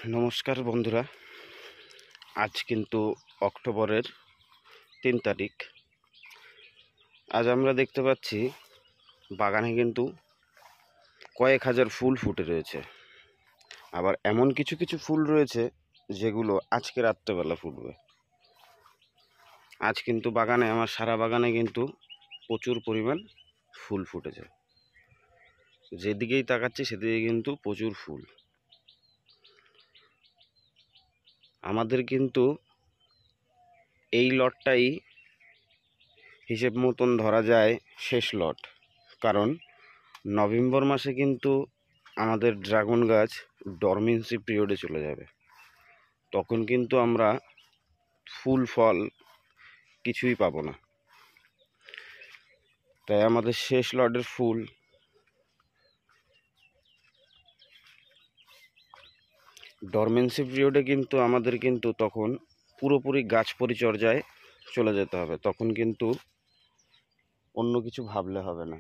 নমস্কার বন্ধুরা, আজ কিন্তু অক্টোবরের 3 তারিখ। আজ আমরা দেখতে পাচ্ছি বাগানে কিন্তু কয়েক হাজার ফুল ফুটে রয়েছে। আবার এমন কিছু কিছু ফুল রয়েছে যেগুলো আজকে রাত্রেবেলা ফুটবে। আজ কিন্তু বাগানে, আমার সারা বাগানে কিন্তু প্রচুর পরিমাণ ফুল ফুটেছে। যেদিকেই তাকাচ্ছি সেদিকে কিন্তু প্রচুর ফুল। আমাদের কিন্তু এই লটটাই হিসেব মতন ধরা যায় শেষ লট, কারণ নভেম্বর মাসে কিন্তু আমাদের ড্রাগন গাছ ডরমেন্সি পিরিয়ডে চলে যাবে। তখন কিন্তু আমরা ফুল ফল কিছুই পাবো না। তাই আমাদের শেষ লটের ফুল ডরমেন্সি পিরিয়ডে কিন্তু আমাদের কিন্তু তখন পুরোপুরি গাছ পরিচর্যায় চলে যেতে হবে। তখন কিন্তু অন্য কিছু ভাবলে হবে না।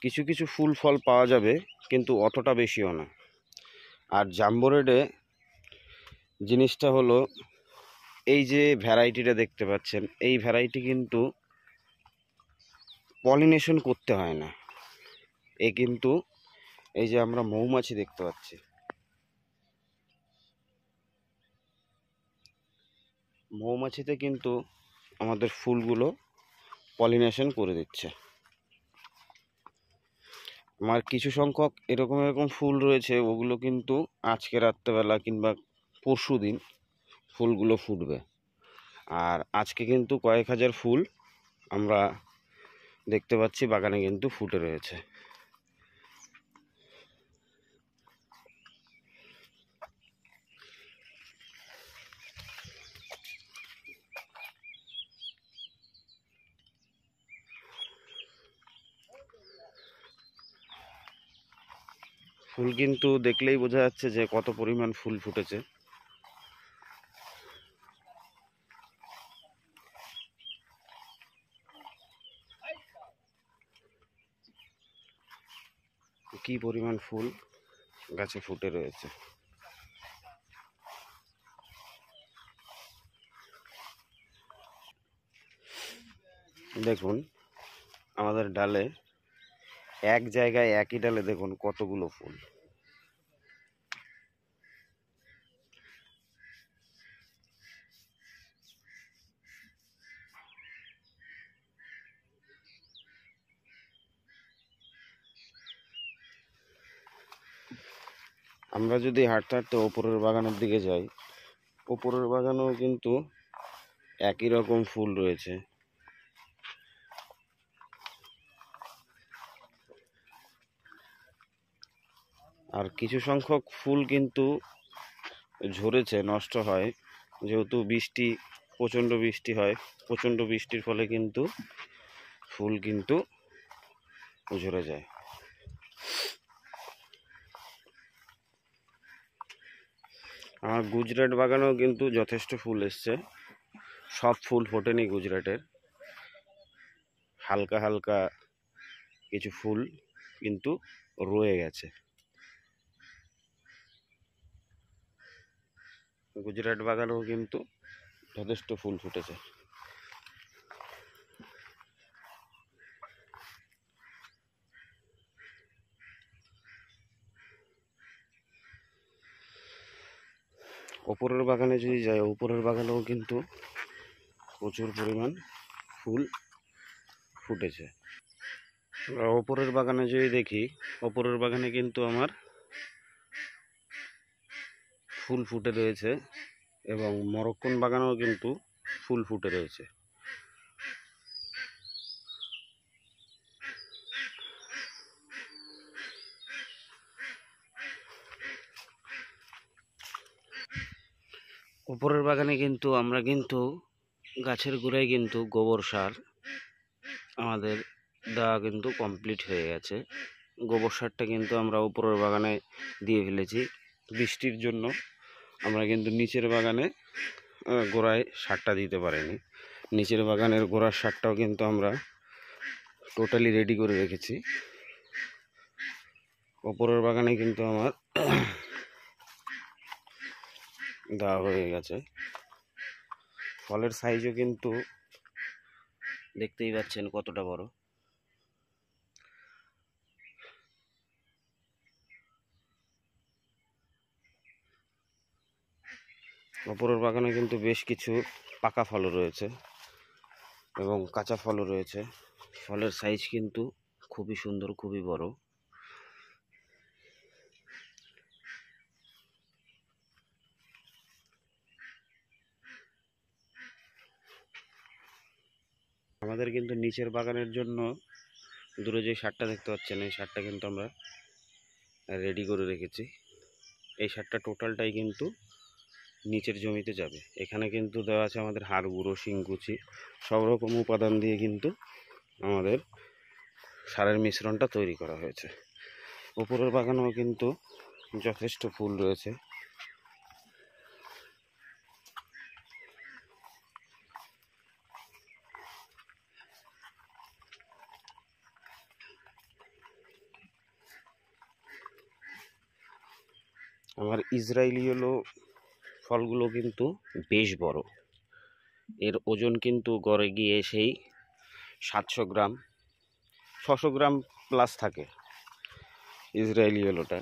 কিছু কিছু ফুল ফল পাওয়া যাবে, কিন্তু অতটা বেশিও না। আর জাম্বো রেডে জিনিসটা হলো, এই যে ভ্যারাইটিটা দেখতে পাচ্ছেন, এই ভ্যারাইটি কিন্তু পলিনেশন করতে হয় না। এ কিন্তু এই যে আমরা মৌমাছি দেখতে পাচ্ছি, মৌমাছিতে কিন্তু আমাদের ফুলগুলো পলিনেশন করে দিচ্ছে। আমার কিছু সংখ্যক এরকম ফুল রয়েছে, ওগুলো কিন্তু আজকে রাত্রেবেলা কিংবা পরশু দিন ফুলগুলো ফুটবে। আর আজকে কিন্তু কয়েক হাজার ফুল আমরা দেখতে পাচ্ছি বাগানে কিন্তু ফুটে রয়েছে। ফুল কিন্তু দেখলেই বোঝা যাচ্ছে যে কত পরিমাণ ফুল ফুটেছে। কি পরিমাণ ফুল গাছে ফুটে রয়েছে। দেখুন আমাদের ডালে, এক জায়গায় একই ডালে দেখুন কতগুলো ফুল। আমরা যদি হাঁটতে হাঁটতে ওপরের বাগানের দিকে যাই, ওপরের বাগানেও কিন্তু একই রকম ফুল রয়েছে। আর কিছু সংখ্যক ফুল কিন্তু ঝরেছে, নষ্ট হয়, যেহেতু বৃষ্টি, প্রচণ্ড বৃষ্টি হয়। প্রচণ্ড বৃষ্টির ফলে কিন্তু ফুল কিন্তু ঝরে যায়। আমার গুজরাট বাগানেও কিন্তু যথেষ্ট ফুল এসছে। সব ফুল ফোটেনি গুজরাটের, হালকা হালকা কিছু ফুল কিন্তু রয়ে গেছে। গুজরাট বাগানেও কিন্তু যথেষ্ট ফুল ফুটেছে। ওপরের বাগানে যদি যাই, ওপরের বাগানেও কিন্তু প্রচুর পরিমাণ ফুল ফুটেছে। ওপরের বাগানে যদি দেখি, ওপরের বাগানে কিন্তু আমার ফুল ফুটে রয়েছে, এবং মরক্কন বাগানেও কিন্তু ফুল ফুটে রয়েছে। উপরের বাগানে কিন্তু আমরা কিন্তু গাছের গোড়ায় কিন্তু গোবর সার আমাদের দেওয়া কিন্তু কমপ্লিট হয়ে গেছে। গোবর সারটা কিন্তু আমরা উপরের বাগানে দিয়ে ফেলেছি। বৃষ্টির জন্য আমরা কিন্তু নিচের বাগানে গোড়ায় সারটা দিতে পারিনি। নিচের বাগানের গোড়ার সারটাও কিন্তু আমরা টোটালি রেডি করে রেখেছি। উপরের বাগানে কিন্তু আমার দেওয়া হয়ে গেছে। ফলের সাইজও কিন্তু দেখতেই পাচ্ছেন কতটা বড়। ওপরের বাগানে কিন্তু বেশ কিছু পাকা ফলও রয়েছে এবং কাঁচা ফলও রয়েছে। ফলের সাইজ কিন্তু খুবই সুন্দর, খুবই বড়। আমাদের কিন্তু নিচের বাগানের জন্য দূরে যে সারটা দেখতে পাচ্ছেন, এই সারটা কিন্তু আমরা রেডি করে রেখেছি। এই সারটা টোটালটাই কিন্তু নিচের জমিতে যাবে। এখানে কিন্তু দেওয়া আছে আমাদের হাড় গুঁড়ো, শিংকুচি, সব রকম উপাদান দিয়ে কিন্তু আমাদের সারের মিশ্রণটা তৈরি করা হয়েছে। উপরের বাগানেও কিন্তু যথেষ্ট ফুল রয়েছে। আমার ইসরায়েলি হলো ফলগুলো কিন্তু বেশ বড়। এর ওজন কিন্তু গড়ে গিয়ে সেই 700 গ্রাম 600 গ্রাম প্লাস থাকে ইসরায়েলি হলোটা।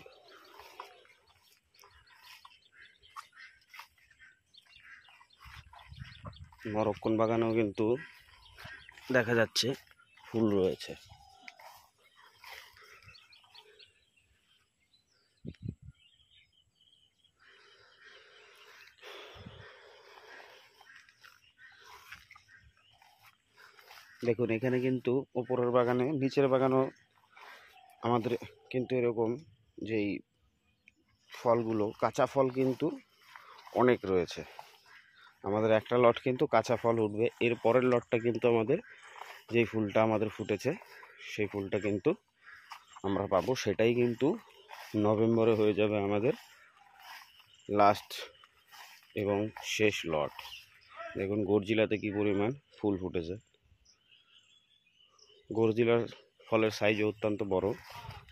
মরক্কন বাগানেও কিন্তু দেখা যাচ্ছে ফুল রয়েছে। দেখুন এখানে কিন্তু ওপরের বাগানে, নিচের বাগানও আমাদের কিন্তু এরকম যেই ফলগুলো, কাঁচা ফল কিন্তু অনেক রয়েছে। আমাদের একটা লট কিন্তু কাঁচা ফল উঠবে। এর পরের লটটা কিন্তু আমাদের যেই ফুলটা আমাদের ফুটেছে সেই ফুলটা কিন্তু আমরা পাবো। সেটাই কিন্তু নভেম্বরে হয়ে যাবে আমাদের লাস্ট এবং শেষ লট। দেখুন গর্জিলাতে কি পরিমাণ ফুল ফুটেছে। গর্জিলার ফলের সাইজ অত্যন্ত বড়,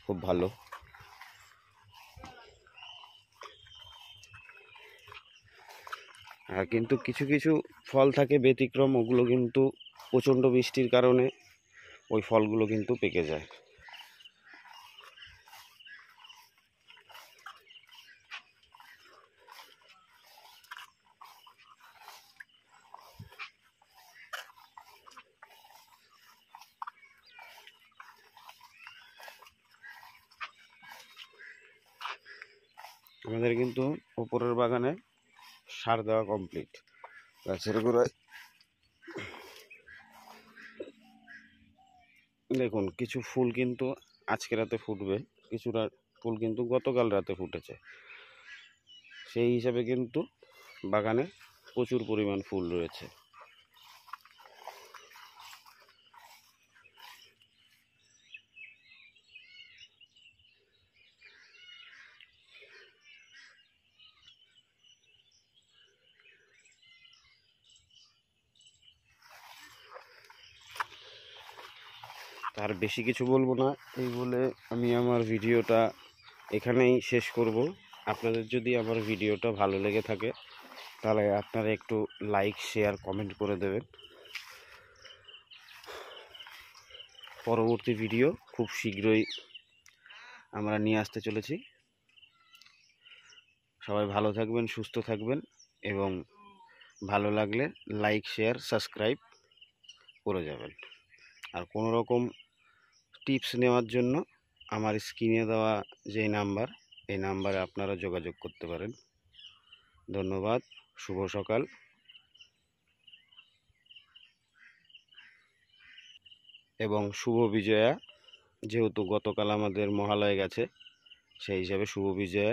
খুব ভালো। আর কিন্তু কিছু কিছু ফল থাকে ব্যতিক্রম, ওগুলো কিন্তু প্রচণ্ড বৃষ্টির কারণে ওই ফলগুলো কিন্তু পেকে যায়। আমাদের কিন্তু ওপরের বাগানে সার দেওয়া কমপ্লিট। গাছের গোড়ায় দেখুন কিছু ফুল কিন্তু আজকে রাতে ফুটবে, কিছুটা ফুল কিন্তু গতকাল রাতে ফুটেছে। সেই হিসাবে কিন্তু বাগানে প্রচুর পরিমাণ ফুল রয়েছে। তার বেশি কিছু বলবো না, এই বলে আমি আমার ভিডিওটা এখানেই শেষ করব। আপনাদের যদি আমার ভিডিওটা ভালো লেগে থাকে তাহলে আপনারা একটু লাইক, শেয়ার, কমেন্ট করে দেবেন। পরবর্তী ভিডিও খুব শীঘ্রই আমরা নিয়ে আসতে চলেছি। সবাই ভালো থাকবেন, সুস্থ থাকবেন এবং ভালো লাগলে লাইক, শেয়ার, সাবস্ক্রাইব করে যাবেন। আর কোনো রকম টিপস নেওয়ার জন্য আমার স্ক্রিনে দেওয়া যে নাম্বার, এই নাম্বারে আপনারা যোগাযোগ করতে পারেন। ধন্যবাদ। শুভ সকাল এবং শুভ বিজয়া। যেহেতু গতকাল আমাদের মহালয়া গেছে, সেই হিসাবে শুভ বিজয়া।